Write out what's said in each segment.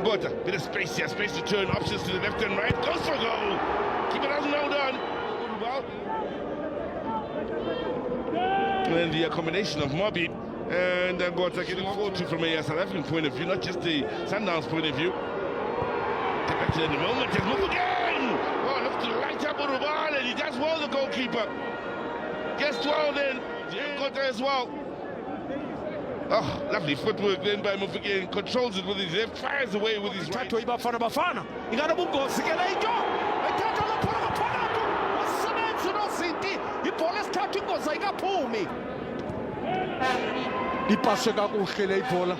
Ngota, bit of space here, space to turn, options to the left and right, goes for goal. Keeper hasn't now done. Good ball. And then the combination of Mobi and Ngota getting forward to from a South African point of view, not just the Sundowns point of view. Get back to it in a moment, just move again. Oh, looks to light up Urubal, and he does well, the goalkeeper. Gets 12 then, Ngota as well. Oh, lovely footwork then by Mofokeng. Controls it with his left, fires away with his right. Bafana ingana bungozi ke lento ayithatha lapha ngaphakathi wasebenza nozinti ibhola esithatha ingozi ayikaphumi ipase kakuhle le ibhola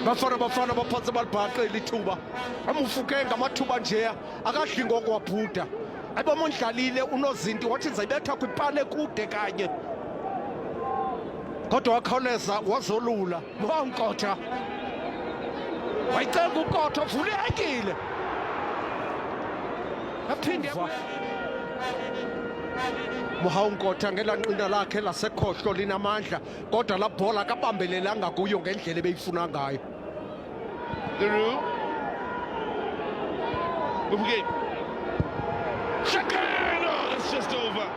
bafana baphansi balibhaqela ithuba aMofokeng amathuba nje akadli ngokwabhuda ayibamondlalile unozinti wathi nzayibetha kwipane kude kanye kodwa wakhawuleza wazolula Nkotha wayicenga uNkotha vulekile aphinde Nkotha ngelanqina lakhe lasekhohlo linamandla kodwa la bhola akabambelelanga kuyo ngendlela ebeyifuna ngayo Leroux Mofokeng Shakano, it's just over.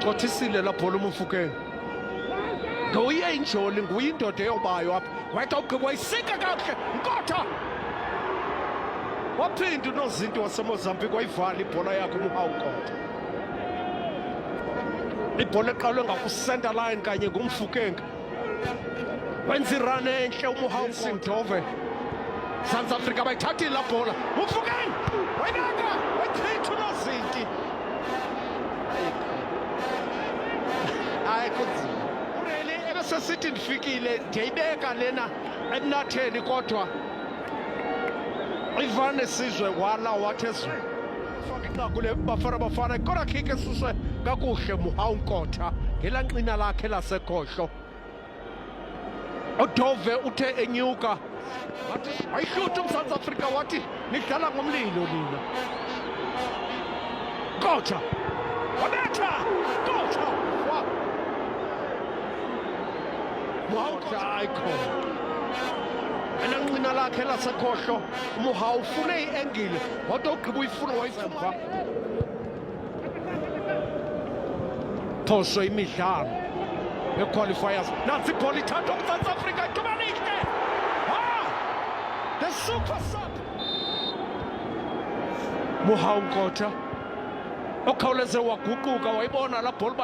Xothisile la bhola uMofokeng nguye injoli nguye indoda eyobayo apha wathi awugqiba wayisika kakuhle Nkotha waphinda unozinti waseMozambique wayivala ibhola yakhe uMofokeng ibhola eqalwe ngaku-center line kanye nguMofokeng wenza irun enhle uMofokeng South Africa bayithathile la bhola Mofokeng wayibeka wayichitha unozinti hayi kunzima sesithi ndifikile ndiyayibeka lena ebunatheni kodwa ivane sizwe wala wathi ezweni kule bafana kodwa khike suswe kakuhle Nkotha ngelanqina lakhe lasekhohlo uDove uthe enyuka wathi ayihluthi uMzantsi Afrika wathi nidlala ngomlilo nina Nkotha wabetha Nkotha icon elanqina lakhe lasekhohlo uMoha ufune iengile kodwa ugqiba uyifuna wayifumana phoso imidlalo equalifiers nansi ibhola ithathwa uMzantsi Afrika ithuba lihle the super sub Nkotha okhawuleze waguquka wayibona la bhola